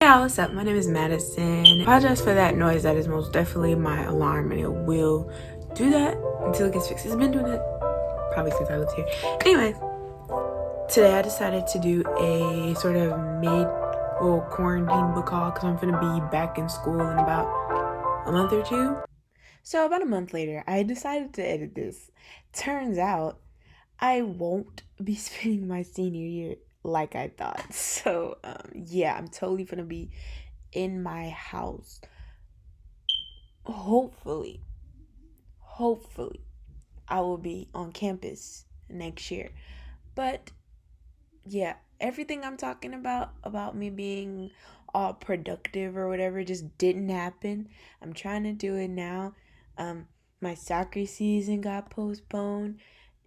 y'all, what's up? My name is Madison. I apologize for that noise. That is most definitely my alarm, and it will do that until it gets fixed. It's been doing it probably since I lived here. Anyway, today I decided to do a sort of little quarantine book haul because I'm gonna be back in school in about a month or two. So about a month later, I decided to edit this. Turns out I won't be spending my senior year like I thought. So yeah, I'm totally gonna be in my house. Hopefully I will be on campus next year. But yeah, everything I'm talking about me being all productive or whatever just didn't happen. I'm trying to do it now. My soccer season got postponed.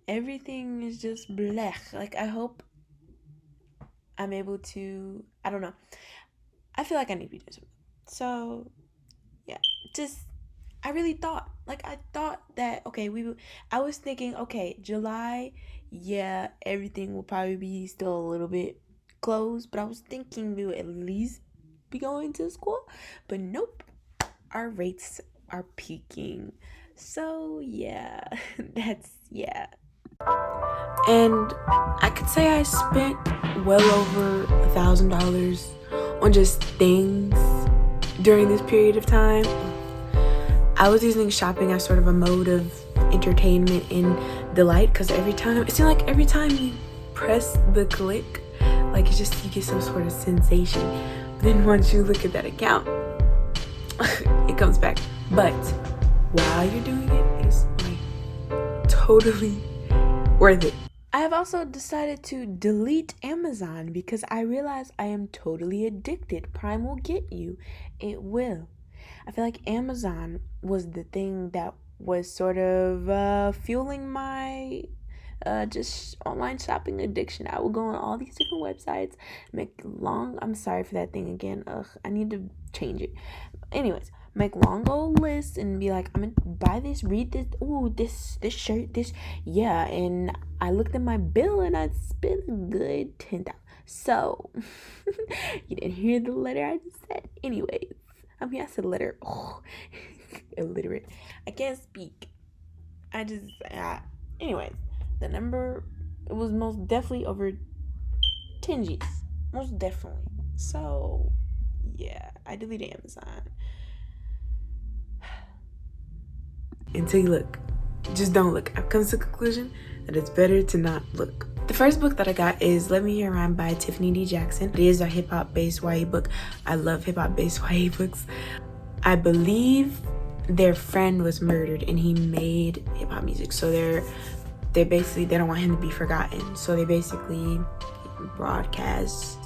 Everything is just blech. Like, I hope I'm able to, I don't know. I feel like I need to be doing something. So, yeah, I really thought, I thought that, okay, I was thinking, okay, July, yeah, everything will probably be still a little bit closed, but I was thinking we would at least be going to school, but nope, our rates are peaking. So, yeah, yeah. And I could say I spent well over $1,000 on just things during this period of time. I was using shopping as sort of a mode of entertainment and delight because it seemed like every time you press the click, like it's just, you get some sort of sensation. But then once you look at that account, it comes back. But while you're doing it, it's like totally worth it. I have also decided to delete Amazon because I realize I am totally addicted. Prime will get you. It will. I feel like Amazon was the thing that was sort of fueling my just online shopping addiction. I would go on all these different websites, I'm sorry for that thing again. I need to change it. Anyways, make long old lists and be like, I'm gonna buy this, read this, ooh, this shirt, this, yeah. And I looked at my bill and I spent a good $10,000. So you didn't hear the letter I just said. Anyways, I said letter. Oh, illiterate. I can't speak. Anyways, the number, it was most definitely over 10 G's. Most definitely. So yeah, I deleted Amazon. Until you look. Just don't look. I've come to the conclusion that it's better to not look. The first book that I got is Let Me Hear a Rhyme by Tiffany D. Jackson. It is a hip-hop based YA book. I love hip-hop based YA books. I believe their friend was murdered and he made hip-hop music. So they basically, they don't want him to be forgotten. So they basically broadcast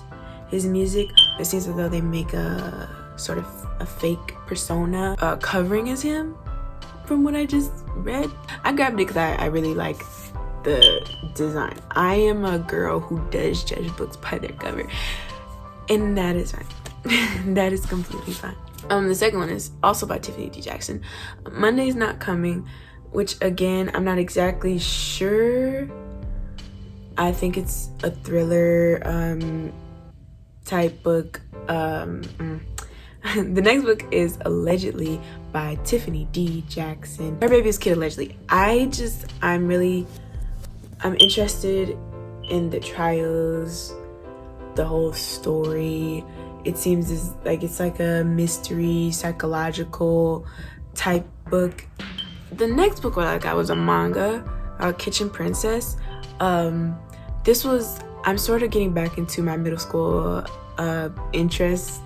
his music. It seems as though they make a sort of a fake persona covering as him. From what I just read, I grabbed it because I really like the design. I am a girl who does judge books by their cover, and that is fine. That is completely fine. The second one is also by Tiffany D. Jackson. Monday's Not Coming, which again, I'm not exactly sure. I think it's a thriller type book. The next book is Allegedly by Tiffany D. Jackson. Her Baby's Kid Allegedly. I'm interested in the trials, the whole story. It seems it's like a mystery, psychological type book. The next book that I got was a manga, Kitchen Princess. I'm sort of getting back into my middle school interests.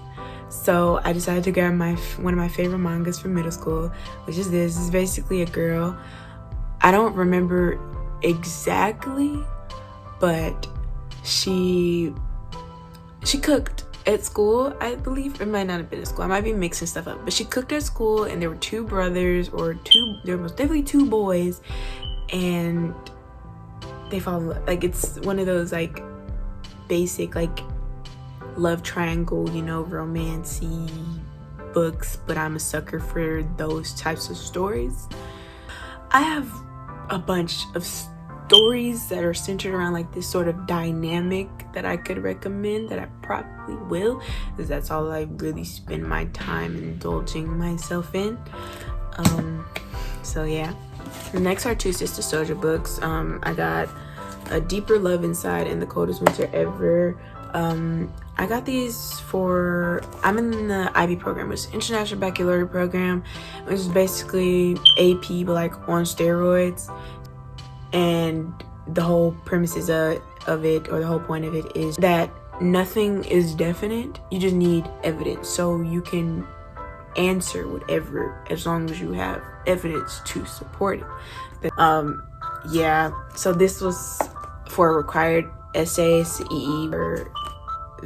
So I decided to grab one of my favorite mangas from middle school, which is this. It's basically a girl. I don't remember exactly, but she cooked at school, I believe. It might not have been at school. I might be mixing stuff up. But she cooked at school, and there were two brothers, there was definitely two boys, and they fall in love. Like, it's one of those, like, basic, like, love triangle, romancy books, but I'm a sucker for those types of stories. I have a bunch of stories that are centered around like this sort of dynamic that I could recommend, that I probably will, because that's all I really spend my time indulging myself in. So yeah. The next are two Sister Souljah books. I got A Deeper Love Inside and The Coldest Winter Ever. I got these for, I'm in the IB program, which is International Baccalaureate Program, which is basically AP but like on steroids. And the whole premises of it, or the whole point of it, is that nothing is definite. You just need evidence, so you can answer whatever as long as you have evidence to support it. Yeah, so this was for a required essay, CEE, or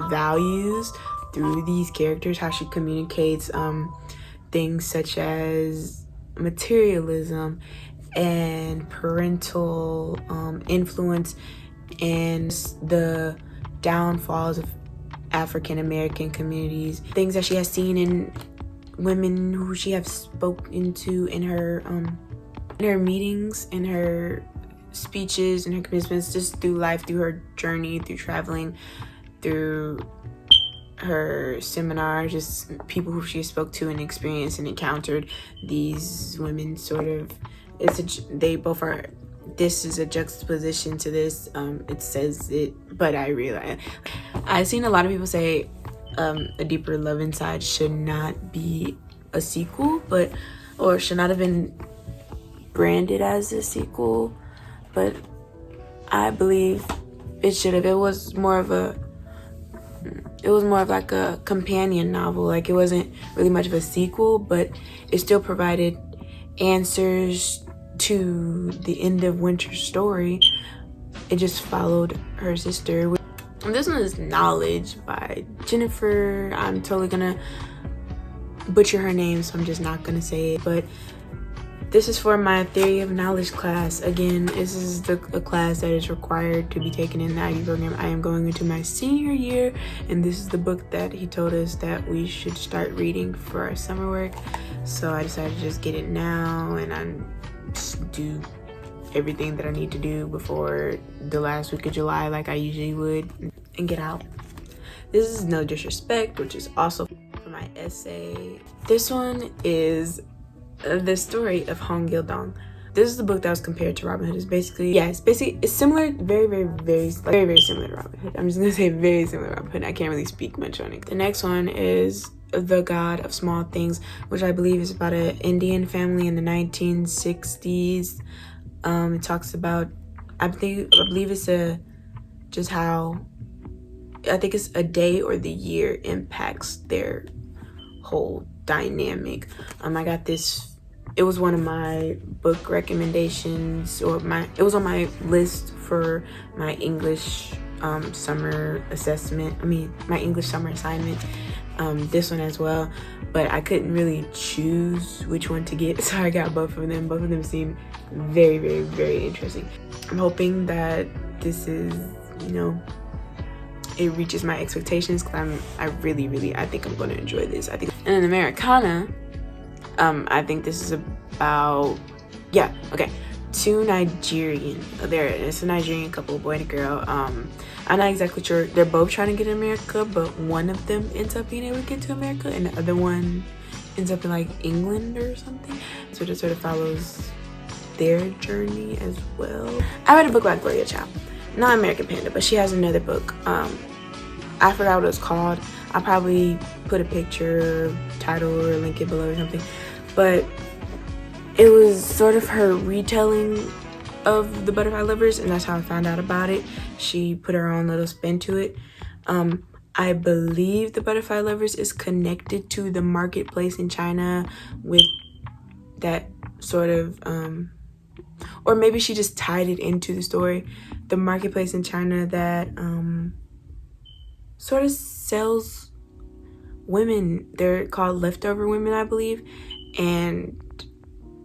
values through these characters, how she communicates things such as materialism and parental influence and the downfalls of African American communities, things that she has seen in women who she has spoken to in her meetings, in her speeches, and her commencements, just through life, through her journey, through traveling, through her seminars, just people who she spoke to and experienced and encountered these women. Sort of, they both are, this is a juxtaposition to this. It says it, but I realize I've seen a lot of people say A Deeper Love Inside should not be a sequel, or should not have been branded as a sequel, but I believe it should have. It was more of like a companion novel. Like, it wasn't really much of a sequel, but it still provided answers to the end of Winter's story. It just followed her sister. And this one is Knowledge by Jennifer. I'm totally gonna butcher her name, so I'm just not gonna say it. But this is for my Theory of Knowledge class. Again, this is a class that is required to be taken in the IB program. I am going into my senior year, and this is the book that he told us that we should start reading for our summer work. So I decided to just get it now, and I just do everything that I need to do before the last week of July, like I usually would, and get out. This is No Disrespect, which is also for my essay. This one is the story of Hong Gil-dong. This is the book that was compared to Robin Hood. It's similar, very similar to Robin Hood. I'm just gonna say very similar to Robin Hood. I can't really speak much on it. The next one is The God of Small Things, which I believe is about an Indian family in the 1960s. It talks about, I believe it's just how, I think it's a day or the year impacts their whole dynamic. I got this, it was one of my book recommendations, or it was on my list for my English summer assessment. My English summer assignment. This one as well, but I couldn't really choose which one to get, so I got both of them. Both of them seem very interesting. I'm hoping that this is, it reaches my expectations, because I think I'm going to enjoy this. I think. And in Americana, I think this is about, two Nigerian, it's a Nigerian couple, boy and a girl. I'm not exactly sure, they're both trying to get to America, but one of them ends up being able to get to America, and the other one ends up in like England or something. So it sort of follows their journey as well. I read a book by Gloria Child, not American Panda, but she has another book. I forgot what it's called. I'll probably put a picture, title, or link it below or something. But it was sort of her retelling of The Butterfly Lovers, and that's how I found out about it. She put her own little spin to it. I believe The Butterfly Lovers is connected to the marketplace in China with that sort of, or maybe she just tied it into the story. The marketplace in China that sort of sells women. They're called leftover women, I believe. And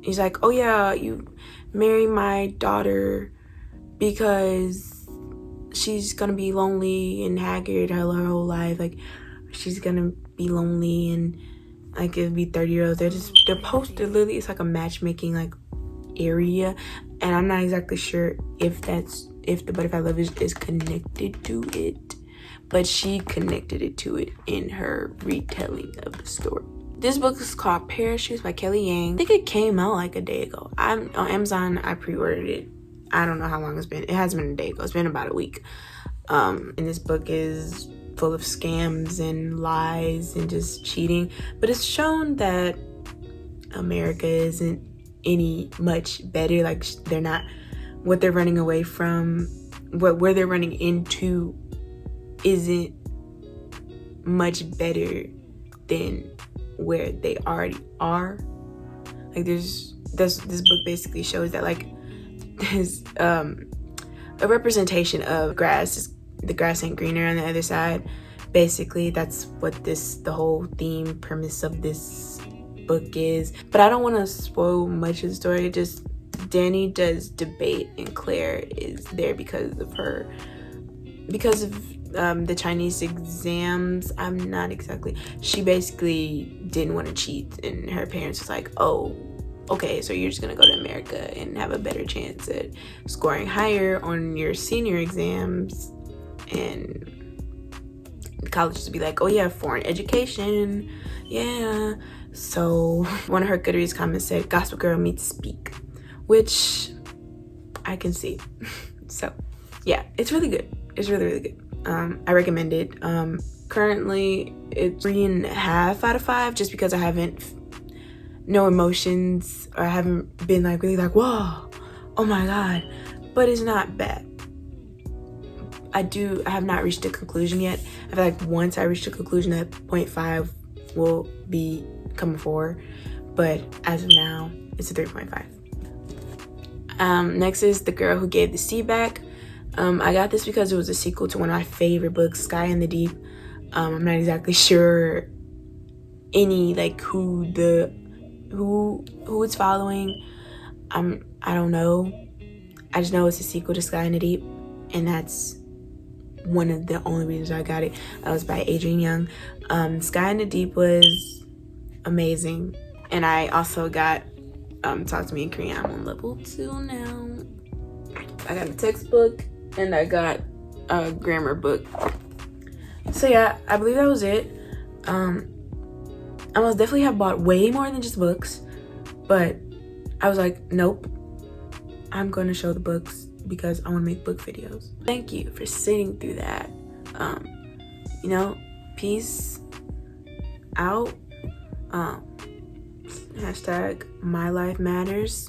he's like, oh yeah, you marry my daughter because she's gonna be lonely and haggard her whole life. Like, she's gonna be lonely, and like it'll be 30-year-olds. They're posted literally, it's like a matchmaking like area, and I'm not exactly sure if the Butterfly Love is connected to it, but she connected it to it in her retelling of the story. This book is called Parachutes by Kelly Yang. I think it came out like a day ago. I'm on Amazon. I pre-ordered it. I don't know how long it's been. It hasn't been a day ago. It's been about a week. And this book is full of scams and lies and just cheating. But it's shown that America isn't any much better. Like, they're not, what they're running away from, where they're running into isn't much better than where they already are. Like, this book basically shows that, like, there's a representation of the grass ain't greener on the other side. Basically, that's what the whole theme premise of this book is. But I don't want to spoil much of the story. Just Danny does debate, and Claire is there because of the Chinese exams. She basically didn't want to cheat, and her parents was like, oh, okay, so you're just gonna go to America and have a better chance at scoring higher on your senior exams. And colleges would be like, oh yeah, foreign education, yeah. So one of her Goodreads comments said, Gospel Girl meets Speak, which I can see. So yeah, it's really good. It's really, really good. I recommend it. Currently it's 3.5 out of 5, just because I haven't no emotions, or I haven't been like really like, whoa, oh my god. But it's not bad. I have not reached a conclusion yet. I feel like once I reach a conclusion, that 0.5 will become a 4. But as of now, it's a 3.5. Next is The Girl Who Gave the Sea Back. I got this because it was a sequel to one of my favorite books, Sky in the Deep. I'm not exactly sure who it's following. I don't know. I just know it's a sequel to Sky in the Deep, and that's one of the only reasons I got it. That was by Adrienne Young. Sky in the Deep was amazing, and I also got Talk to Me in Korean. I'm on level 2 now. I got a textbook and I got a grammar book. So yeah, I believe that was it. I most definitely have bought way more than just books, but I was like, nope, I'm going to show the books because I want to make book videos. Thank you for sitting through that. Peace out. Hashtag My Life Matters.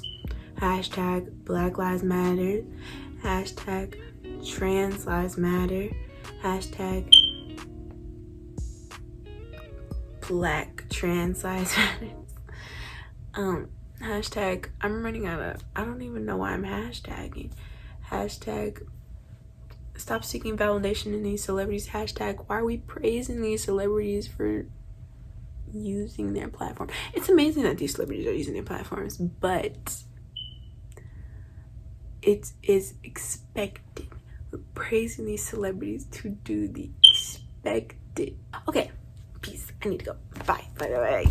Hashtag Black Lives Matter. Hashtag Trans Lives Matter. Hashtag Black Trans Lives Matter. Hashtag I'm running out of, I don't even know why I'm hashtagging. Hashtag stop seeking validation in these celebrities. Hashtag why are we praising these celebrities for using their platform? It's amazing that these celebrities are using their platforms, but it is expected. We're praising these celebrities to do the expected. Okay, peace. I need to go. Bye. Bye.